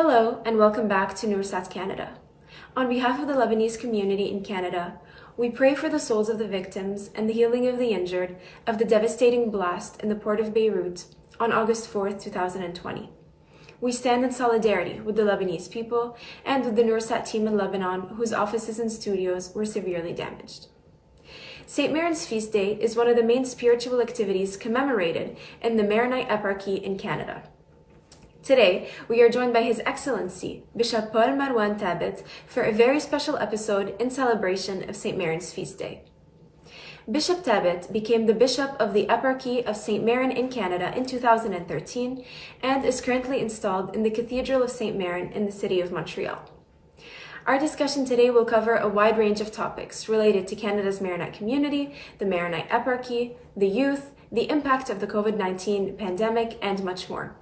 Hello and welcome back to Noursat Canada. On behalf of the Lebanese community in Canada, we pray for the souls of the victims and the healing of the injured of the devastating blast in the port of Beirut on August 4th, 2020. We stand in solidarity with the Lebanese people and with the Noursat team in Lebanon whose offices and studios were severely damaged. Saint Maroun's feast day is one of the main spiritual activities commemorated in the Maronite Eparchy in Canada. Today, we are joined by His Excellency, Bishop Paul Marwan Tabet, for a very special episode in celebration of Saint Maroun's feast day. Bishop Tabet became the Bishop of the Eparchy of Saint Maroun in Canada in 2013 and is currently installed in the Cathedral of Saint Maroun in the city of Montreal. Our discussion today will cover a wide range of topics related to Canada's Maronite community, the Maronite Eparchy, the youth, the impact of the COVID-19 pandemic, and much more.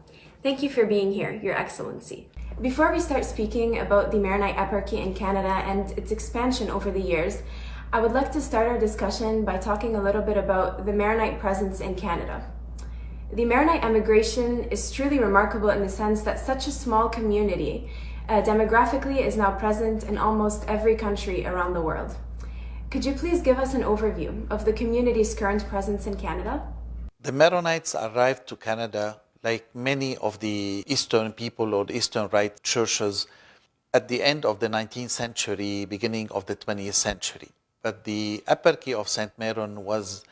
Thank you for being here, Your Excellency. Before we start speaking about the Maronite Eparchy in Canada and its expansion over the years, I would like to start our discussion by talking a little bit about the Maronite presence in Canada. The Maronite emigration is truly remarkable in the sense that such a small community demographically is now present in almost every country around the world. Could you please give us an overview of the community's current presence in Canada? The Maronites arrived to Canada like many of the Eastern people or the Eastern Rite churches at the end of the 19th century, beginning of the 20th century. But the Eparchy of Saint Maroun was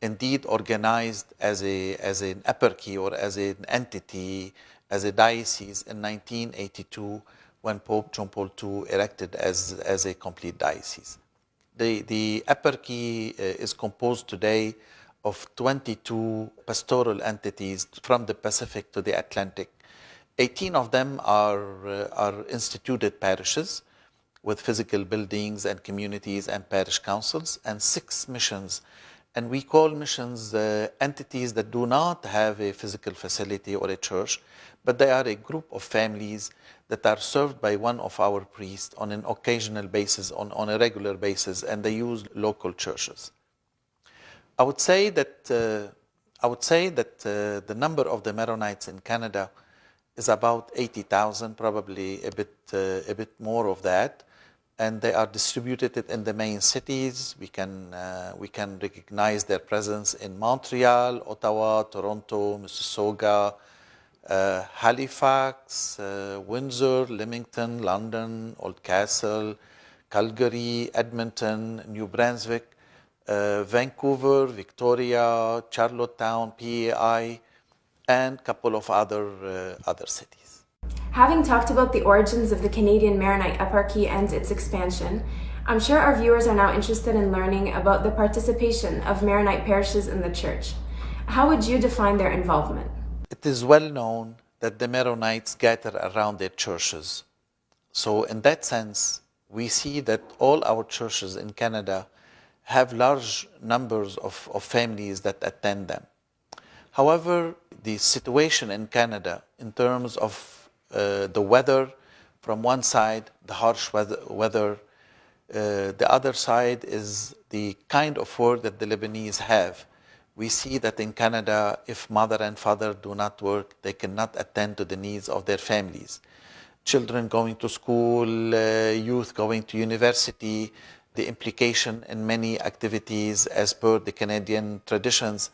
indeed organized as an eparchy or as an entity, as a diocese in 1982 when Pope John Paul II erected as a complete diocese. The eparchy is composed today of 22 pastoral entities from the Pacific to the Atlantic. 18 of them are instituted parishes with physical buildings and communities and parish councils, and 6 missions. And we call missions entities that do not have a physical facility or a church, but they are a group of families that are served by one of our priests on an occasional basis, on a regular basis, and they use local churches. I would say that the number of the Maronites in Canada is about 80,000, probably a bit more of that, and they are distributed in the main cities. We can recognize their presence in Montreal, Ottawa, Toronto, Mississauga, Halifax, Windsor, Leamington, London, Oldcastle, Calgary, Edmonton, New Brunswick, Vancouver, Victoria, Charlottetown, PEI, and a couple of other cities. Having talked about the origins of the Canadian Maronite Eparchy and its expansion, I'm sure our viewers are now interested in learning about the participation of Maronite parishes in the Church. How would you define their involvement? It is well known that the Maronites gather around their churches. So in that sense, we see that all our churches in Canada have large numbers of families that attend them. However, the situation in Canada in terms of the weather, from one side, the harsh weather, the other side is the kind of work that the Lebanese have. We see that in Canada, if mother and father do not work, they cannot attend to the needs of their families. Children going to school, youth going to university, the implication in many activities as per the Canadian traditions.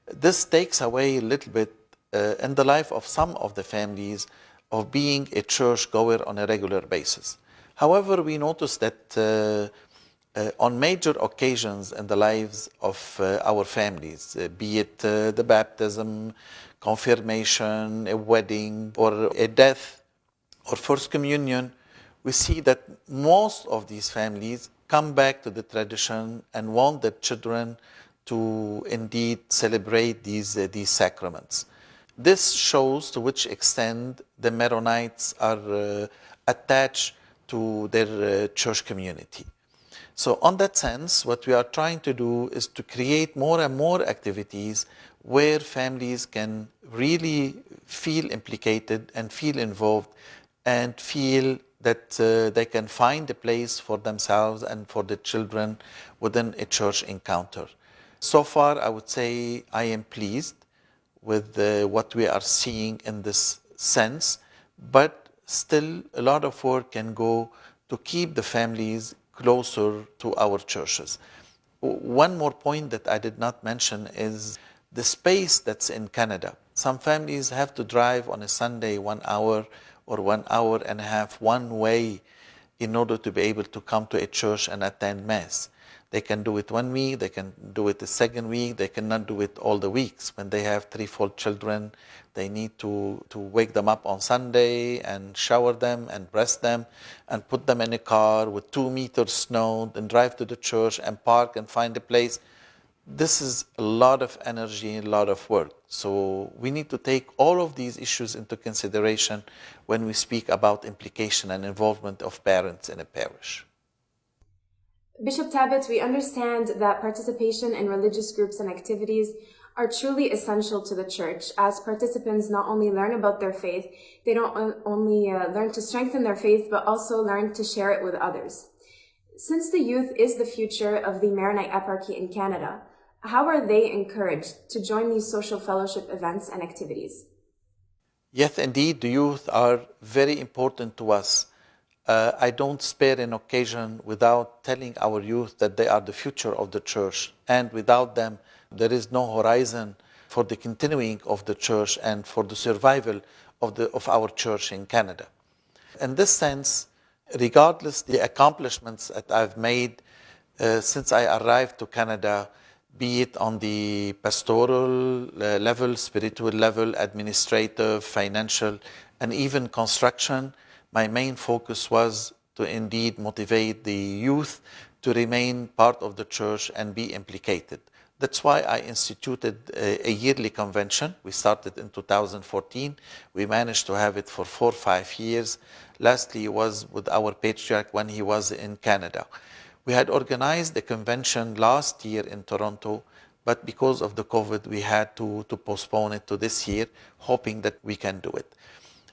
This takes away a little bit in the life of some of the families of being a churchgoer on a regular basis. However, we notice that on major occasions in the lives of our families, be it the baptism, confirmation, a wedding, or a death, or first communion, we see that most of these families come back to the tradition and want their children to indeed celebrate these sacraments. This shows to which extent the Maronites are attached to their church community. So on that sense, what we are trying to do is to create more and more activities where families can really feel implicated and feel involved and feel that they can find a place for themselves and for the children within a church encounter. So far, I would say I am pleased with what we are seeing in this sense, but still a lot of work can go to keep the families closer to our churches. One more point that I did not mention is the space that's in Canada. Some families have to drive on a Sunday 1 hour or 1 hour and a half one way in order to be able to come to a church and attend Mass. They can do it 1 week, they can do it the second week, they cannot do it all the weeks. When they have 3 4 children, they need to wake them up on Sunday and shower them and dress them and put them in a car with 2 meters snow and drive to the church and park and find a place. This is a lot of energy and a lot of work. So we need to take all of these issues into consideration when we speak about implication and involvement of parents in a parish. Bishop Tabet, we understand that participation in religious groups and activities are truly essential to the church, as participants not only learn about their faith, they don't only learn to strengthen their faith, but also learn to share it with others. Since the youth is the future of the Maronite Eparchy in Canada, how are they encouraged to join these social fellowship events and activities? Yes, indeed, the youth are very important to us. I don't spare an occasion without telling our youth that they are the future of the church, and without them, there is no horizon for the continuing of the church and for the survival of our church in Canada. In this sense, regardless the accomplishments that I've made since I arrived to Canada, be it on the pastoral level, spiritual level, administrative, financial, and even construction, my main focus was to indeed motivate the youth to remain part of the church and be implicated. That's why I instituted a yearly convention. We started in 2014. We managed to have it for 4 or 5 years. Lastly was with our patriarch when he was in Canada. We had organized the convention last year in Toronto, but because of the COVID, we had to postpone it to this year, hoping that we can do it.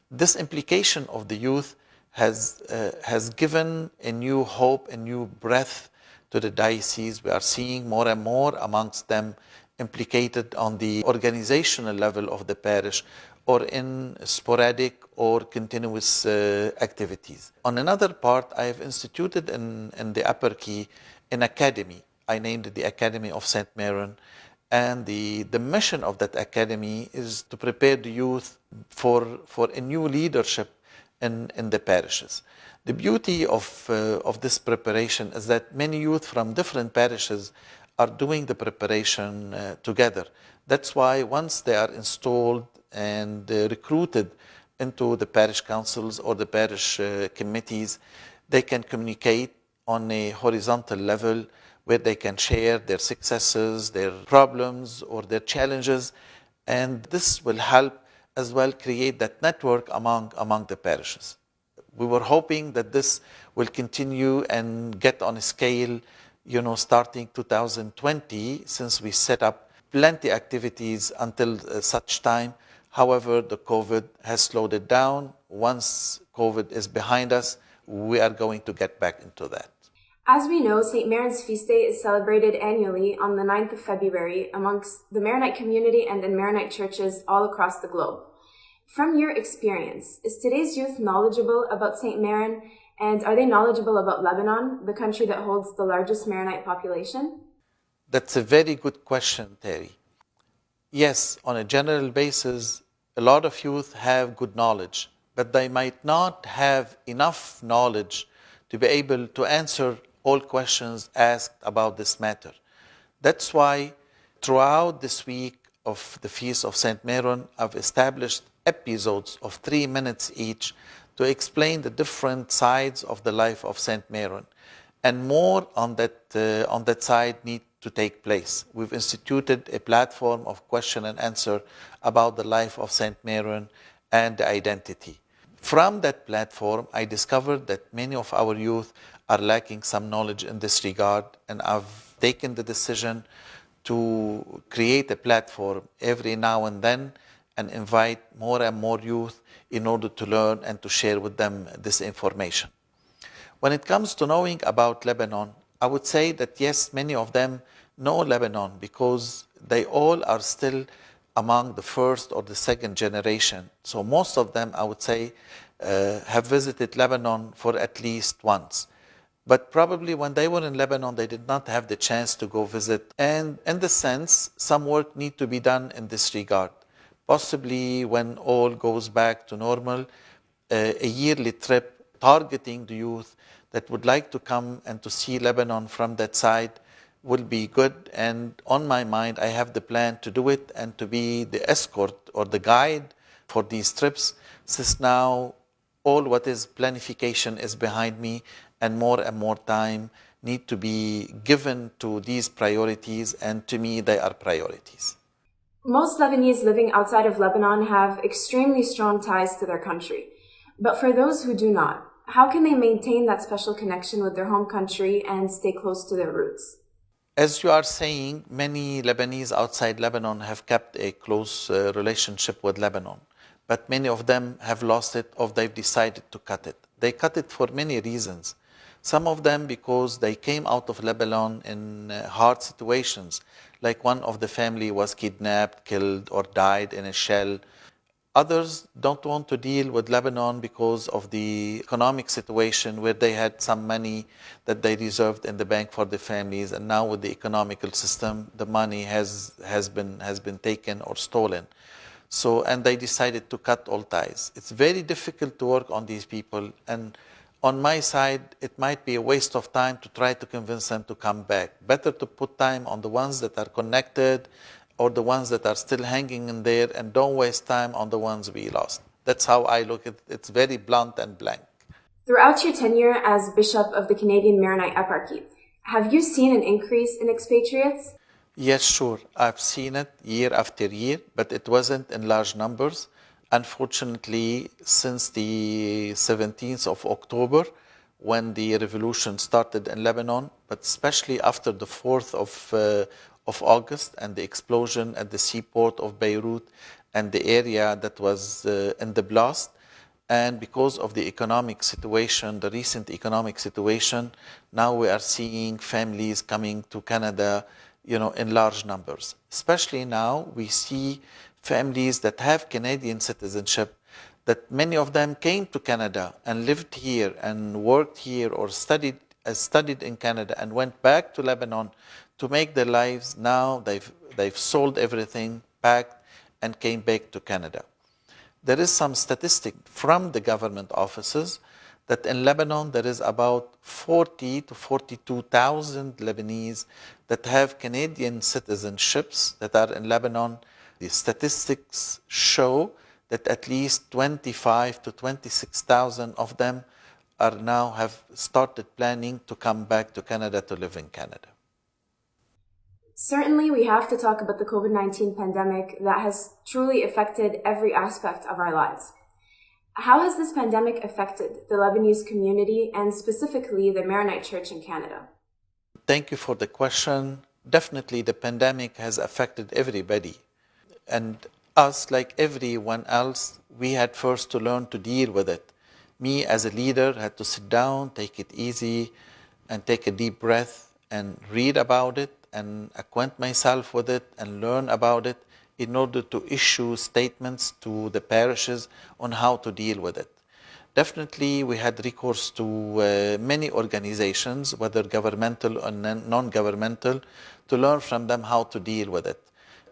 This implication of the youth has given a new hope, a new breath to the diocese. We are seeing more and more amongst them implicated on the organizational level of the parish or in sporadic or continuous activities. On another part, I have instituted in the Eparchy an academy. I named it the Academy of Saint Maroun. And the mission of that academy is to prepare the youth for a new leadership in the parishes. The beauty of this preparation is that many youth from different parishes are doing the preparation together. That's why once they are installed and recruited into the parish councils or the parish committees, they can communicate on a horizontal level where they can share their successes, their problems, or their challenges. And this will help as well create that network among the parishes. We were hoping that this will continue and get on a scale, starting 2020, since we set up plenty activities until such time. However, the COVID has slowed it down. Once COVID is behind us, we are going to get back into that. As we know, St. Maron's feast day is celebrated annually on the 9th of February amongst the Maronite community and in Maronite churches all across the globe. From your experience, is today's youth knowledgeable about St. Maroun, and are they knowledgeable about Lebanon, the country that holds the largest Maronite population? That's a very good question, Terry. Yes, on a general basis, a lot of youth have good knowledge, but they might not have enough knowledge to be able to answer all questions asked about this matter. That's why throughout this week of the Feast of Saint Maroun, I've established episodes of 3 minutes each to explain the different sides of the life of Saint Maroun. And more on that side need to take place. We've instituted a platform of question and answer about the life of Saint Maroun and the identity. From that platform, I discovered that many of our youth are lacking some knowledge in this regard, and I've taken the decision to create a platform every now and then and invite more and more youth in order to learn and to share with them this information. When it comes to knowing about Lebanon, I would say that yes, many of them know Lebanon because they all are still among the first or the second generation. So most of them, I would say, have visited Lebanon for at least once. But probably when they were in Lebanon, they did not have the chance to go visit. And in the sense, some work need to be done in this regard. Possibly when all goes back to normal, a yearly trip targeting the youth that would like to come and to see Lebanon from that side will be good. And on my mind, I have the plan to do it and to be the escort or the guide for these trips, since now all what is planification is behind me and more time need to be given to these priorities, and to me they are priorities. Most Lebanese living outside of Lebanon have extremely strong ties to their country. But for those who do not, how can they maintain that special connection with their home country and stay close to their roots? As you are saying, many Lebanese outside Lebanon have kept a close relationship with Lebanon, but many of them have lost it or they've decided to cut it. They cut it for many reasons. Some of them because they came out of Lebanon in hard situations, like one of the family was kidnapped, killed, or died in a shell. Others don't want to deal with Lebanon because of the economic situation, where they had some money that they reserved in the bank for the families, and now with the economical system, the money has been taken or stolen. So, and they decided to cut all ties. It's very difficult to work on these people, and on my side, it might be a waste of time to try to convince them to come back. Better to put time on the ones that are connected or the ones that are still hanging in there, and don't waste time on the ones we lost. That's how I look at it. It's very blunt and blank. Throughout your tenure as Bishop of the Canadian Maronite Eparchy, have you seen an increase in expatriates? Yes, sure. I've seen it year after year, but it wasn't in large numbers. Unfortunately, since the 17th of October, when the revolution started in Lebanon, but especially after the 4th of August and the explosion at the seaport of Beirut and the area that was in the blast, and because of the economic situation, the recent economic situation, now we are seeing families coming to Canada, in large numbers. Especially now, we see families that have Canadian citizenship, that many of them came to Canada and lived here and worked here or studied in Canada and went back to Lebanon to make their lives. Now they've sold everything, packed, and came back to Canada. There is some statistic from the government offices that in Lebanon there is about 40 to 42,000 Lebanese that have Canadian citizenships that are in Lebanon. The statistics show that at least 25 to 26,000 of them are now have started planning to come back to Canada to live in Canada. Certainly, we have to talk about the COVID-19 pandemic that has truly affected every aspect of our lives. How has this pandemic affected the Lebanese community and specifically the Maronite Church in Canada? Thank you for the question. Definitely, the pandemic has affected everybody. And us, like everyone else, we had first to learn to deal with it. Me, as a leader, had to sit down, take it easy, and take a deep breath and read about it and acquaint myself with it and learn about it in order to issue statements to the parishes on how to deal with it. Definitely, we had recourse to many organizations, whether governmental or non-governmental, to learn from them how to deal with it.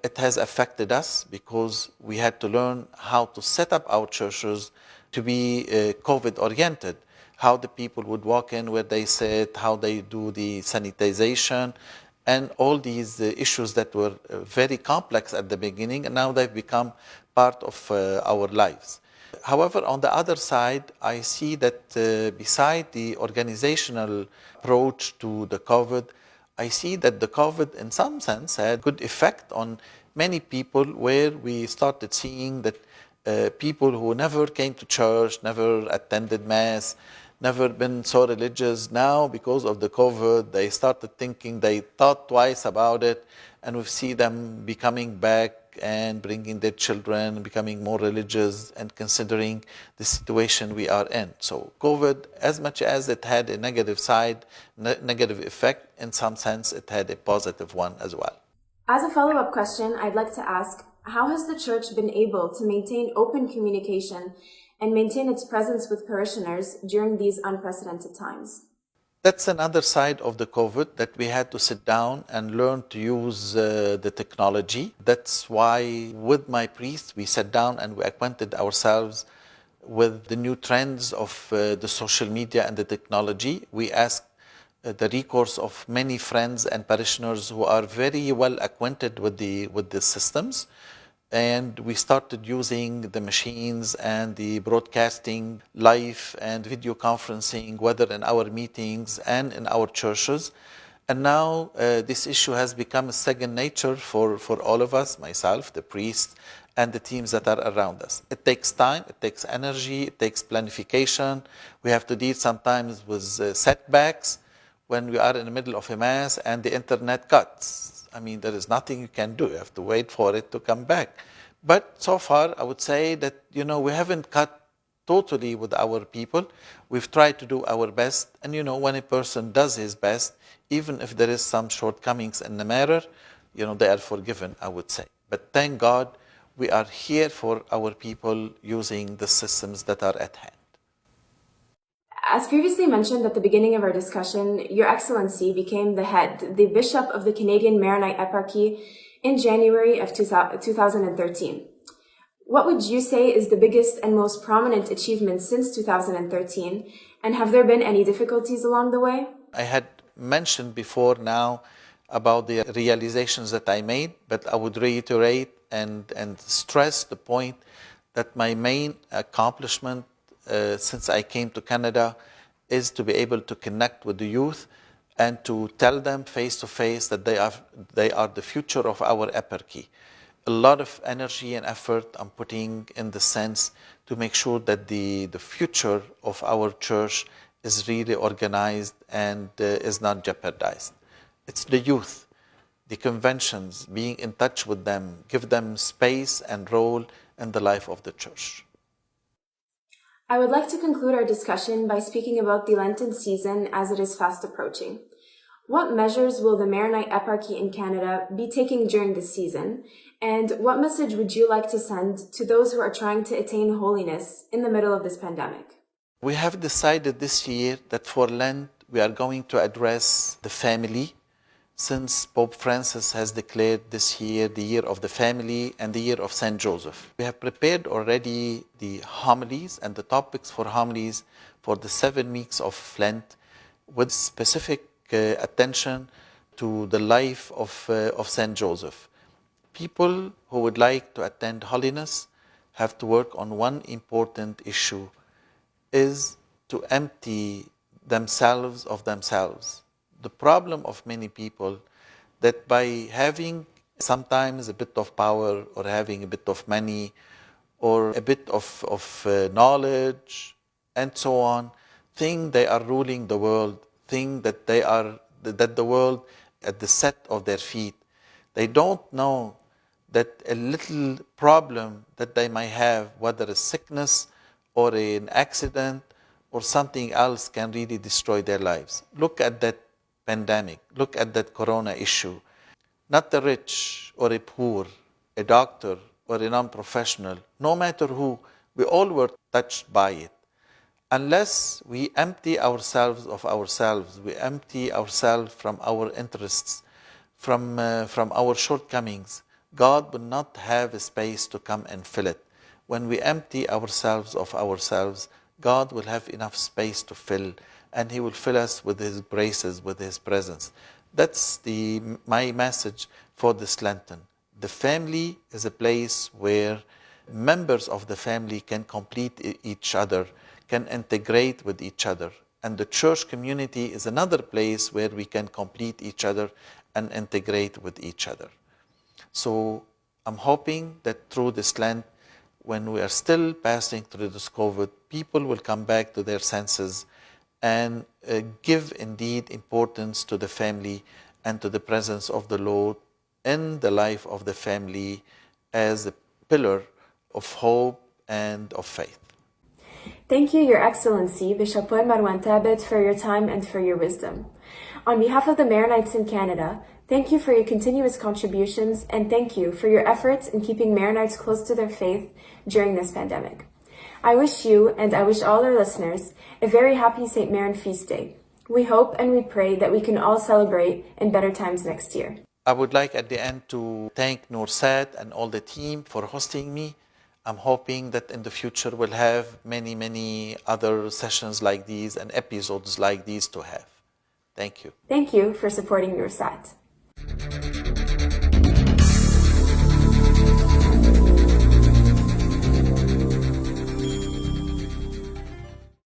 It has affected us because we had to learn how to set up our churches to be COVID-oriented, how the people would walk in, where they sit, how they do the sanitization, and all these issues that were very complex at the beginning, and now they've become part of our lives. However, on the other side, I see that beside the organizational approach to the COVID, I see that the COVID, in some sense, had good effect on many people, where we started seeing that people who never came to church, never attended Mass, never been so religious, now because of the COVID, they started thinking, they thought twice about it, and we see them becoming back and bringing their children, becoming more religious and considering the situation we are in. So COVID, as much as it had a negative side, negative effect, in some sense it had a positive one as well. As a follow-up question, I'd like to ask, how has the church been able to maintain open communication and maintain its presence with parishioners during these unprecedented times? That's another side of the COVID, that we had to sit down and learn to use the technology. That's why with my priest, we sat down and we acquainted ourselves with the new trends of the social media and the technology. We asked the recourse of many friends and parishioners who are very well acquainted with the systems. And we started using the machines and the broadcasting live and video conferencing, whether in our meetings and in our churches. And now this issue has become a second nature for all of us, myself, the priest, and the teams that are around us. It takes time, it takes energy, it takes planification. We have to deal sometimes with setbacks when we are in the middle of a mass and the internet cuts. I mean, there is nothing you can do. You have to wait for it to come back. But so far, I would say that, we haven't cut totally with our people. We've tried to do our best. And, when a person does his best, even if there is some shortcomings in the matter, they are forgiven, I would say. But thank God, we are here for our people using the systems that are at hand. As previously mentioned at the beginning of our discussion, Your Excellency became the Bishop of the Canadian Maronite Eparchy in January of 2013. What would you say is the biggest and most prominent achievement since 2013, and have there been any difficulties along the way? I had mentioned before now about the realizations that I made, but I would reiterate and stress the point that my main accomplishment since I came to Canada is to be able to connect with the youth and to tell them face to face that they are the future of our eparchy. A lot of energy and effort I'm putting in the sense to make sure that the future of our church is really organized and is not jeopardized. It's the youth, the conventions, being in touch with them, give them space and role in the life of the church. I would like to conclude our discussion by speaking about the Lenten season as it is fast approaching. What measures will the Maronite Eparchy in Canada be taking during this season, and what message would you like to send to those who are trying to attain holiness in the middle of this pandemic? We have decided this year that for Lent we are going to address the family, since Pope Francis has declared this year the year of the family and the year of Saint Joseph. We have prepared already the homilies and the topics for homilies for the 7 weeks of Lent, with specific attention to the life of Saint Joseph. People who would like to attend holiness have to work on one important issue, is to empty themselves of themselves. The problem of many people that by having sometimes a bit of power or having a bit of money or a bit of knowledge and so on, think they are ruling the world, think that that the world at the set of their feet. They don't know that a little problem that they might have, whether a sickness or an accident or something else, can really destroy their lives. Look at that pandemic. Look at that corona issue. Not the rich or a poor, a doctor or a non-professional, no matter who, we all were touched by it. Unless we empty ourselves of ourselves, we empty ourselves from our interests, from our shortcomings, God will not have a space to come and fill it. When we empty ourselves of ourselves, God will have enough space to fill, and He will fill us with His graces, with His presence. That's my message for this Lenten. The family is a place where members of the family can complete each other, can integrate with each other. And the church community is another place where we can complete each other and integrate with each other. So I'm hoping that through this Lent, when we are still passing through this COVID, people will come back to their senses and give indeed importance to the family and to the presence of the Lord in the life of the family as a pillar of hope and of faith. Thank you, Your Excellency, Bishop Marwan Tabet, for your time and for your wisdom. On behalf of the Maronites in Canada, thank you for your continuous contributions, and thank you for your efforts in keeping Maronites close to their faith during this pandemic. I wish you, and I wish all our listeners, a very happy Saint Maroun feast day. We hope and we pray that we can all celebrate in better times next year. I would like at the end to thank Noursat and all the team for hosting me. I'm hoping that in the future we'll have many other sessions like these and episodes like these to have. Thank you. Thank you for supporting Noursat.